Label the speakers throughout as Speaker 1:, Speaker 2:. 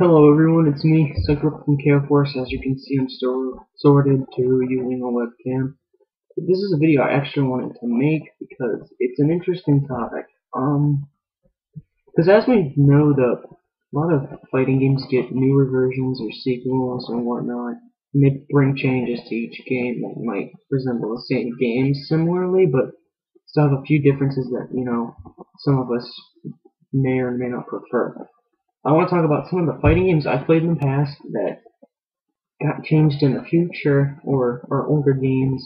Speaker 1: Hello everyone, it's me, Central from KOForce. As you can see, I'm still sorted to using a webcam. This is a video I actually wanted to make because it's an interesting topic. Because as we know, a lot of fighting games get newer versions or sequels and whatnot, and they bring changes to each game that might resemble the same game similarly, but still have a few differences that, some of us may or may not prefer. I want to talk about some of the fighting games I've played in the past that got changed in the future, or older games,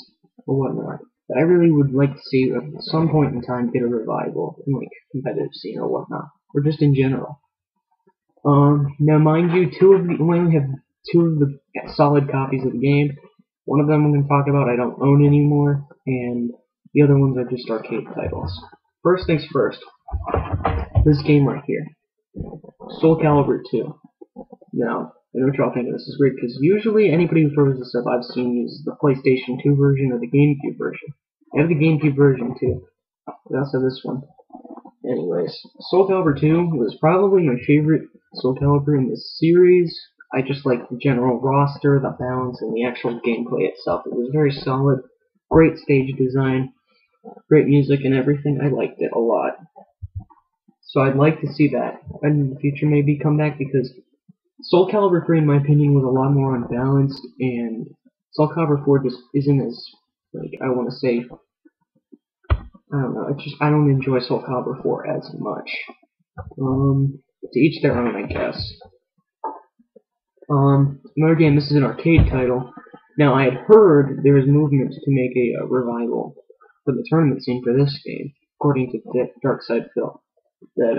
Speaker 1: or whatnot, that I really would like to see at some point in time get a revival in like competitive scene or whatnot, or just in general. Now mind you, we only have two of the solid copies of the game. One of them I'm going to talk about I don't own anymore, and the other ones are just arcade titles. First things first, this game right here. Soul Calibur 2. Now, I know what y'all think of this is weird, because usually anybody who throws this up I've seen uses the PlayStation 2 version or the GameCube version. I have the GameCube version too. I also have this one. Anyways, Soul Calibur 2 was probably my favorite Soul Calibur in this series. I just like the general roster, the balance, and the actual gameplay itself. It was very solid, great stage design, great music and everything. I liked it a lot. So I'd like to see that in the future maybe come back, because Soul Calibur 3 in my opinion was a lot more unbalanced, and Soul Calibur 4 just isn't as, like, I want to say, I don't know, I don't enjoy Soul Calibur 4 as much. To each their own, I guess. Another game, this is an arcade title. Now I had heard there was movement to make a revival for the tournament scene for this game, according to Dark Side Phil. That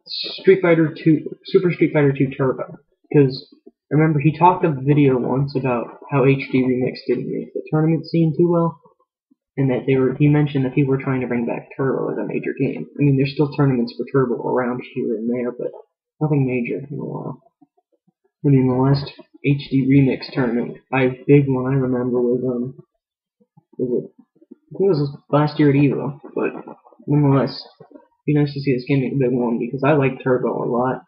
Speaker 1: Super Street Fighter 2 Turbo, because I remember he talked in a video once about how HD Remix didn't make the tournament scene too well, and that he mentioned that people were trying to bring back Turbo as a major game. I mean, there's still tournaments for Turbo around here and there, but nothing major in a while. I mean, the last HD Remix tournament, big one I remember was I think it was last year at EVO, but nonetheless. It'd be nice to see this game make a big one, because I like Turbo a lot,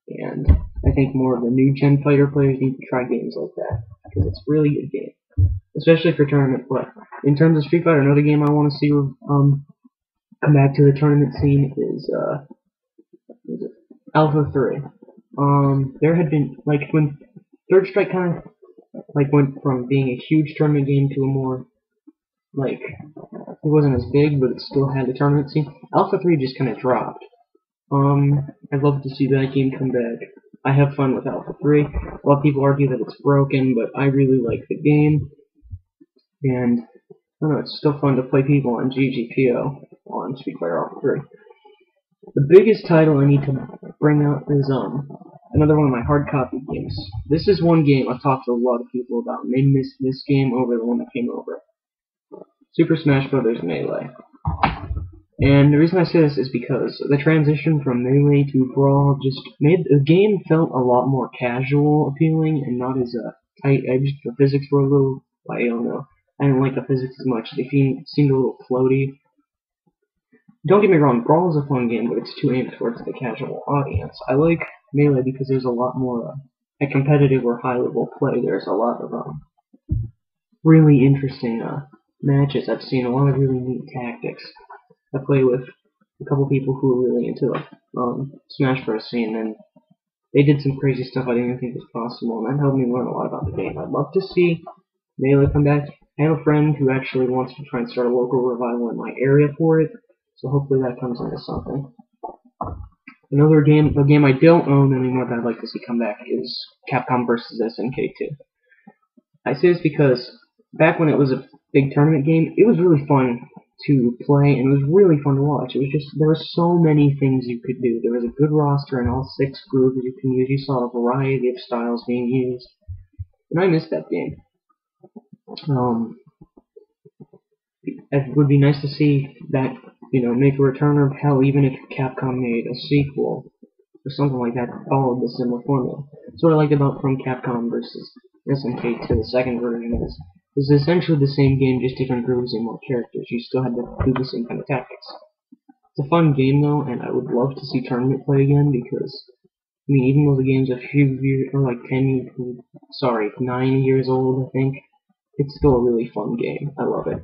Speaker 1: and I think more of the new gen fighter players need to try games like that, because it's really a good game, especially for tournament play. In terms of Street Fighter, another game I want to see come back to the tournament scene is Alpha 3. There had been, like, when Third Strike kind of went from being a huge tournament game to a more, like, it wasn't as big, but it still had the tournament scene. Alpha 3 just kind of dropped. I'd love to see that game come back. I have fun with Alpha 3. A lot of people argue that it's broken, but I really like the game. And, I don't know, it's still fun to play people on GGPO on Street Fighter Alpha 3. The biggest title I need to bring up is, another one of my hard copy games. This is one game I've talked to a lot of people about, and they missed this game over the one that came over. Super Smash Bros. Melee. And the reason I say this is because the transition from Melee to Brawl just made the game felt a lot more casual appealing and not as tight-edged. The physics were a little, I don't know, I didn't like the physics as much. They seemed a little floaty. Don't get me wrong, Brawl is a fun game, but it's too aimed towards the casual audience. I like Melee because there's a lot more at competitive or high-level play. There's a lot of really interesting matches. I've seen a lot of really neat tactics. I play with a couple people who are really into Smash Bros. Scene, and they did some crazy stuff I didn't even think was possible, and that helped me learn a lot about the game. I'd love to see Melee come back. I have a friend who actually wants to try and start a local revival in my area for it, so hopefully that comes into something. Another game, a game I don't own anymore that I'd like to see come back, is Capcom vs. SNK 2. I say this because back when it was a big tournament game, it was really fun to play, and it was really fun to watch. It was just, there were so many things you could do. There was a good roster and all 6 grooves you can use. You saw a variety of styles being used, and I missed that game. It would be nice to see that, make a return, or hell, even if Capcom made a sequel or something like that, followed the similar formula. That's what I liked about from Capcom vs. SNK 2, the second version is. It was essentially the same game, just different grooves and more characters. You still had to do the same kind of tactics. It's a fun game though, and I would love to see tournament play again, because mean, even though the game's a few years, or like 9 years old, I think, it's still a really fun game. I love it.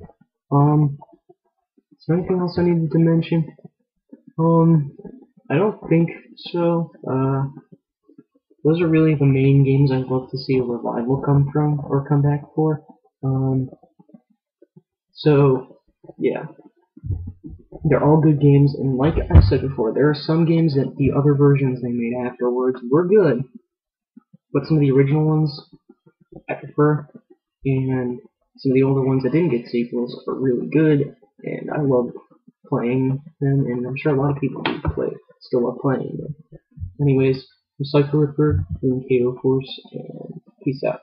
Speaker 1: Is there anything else I needed to mention? I don't think so. Those are really the main games I'd love to see a revival come from, or come back for. So, yeah. They're all good games, and like I said before, there are some games that the other versions they made afterwards were good, but some of the original ones I prefer, and some of the older ones that didn't get sequels are really good, and I love playing them, and I'm sure a lot of people do still love playing them. Anyways, I'm Cypher doing KOForce, and peace out.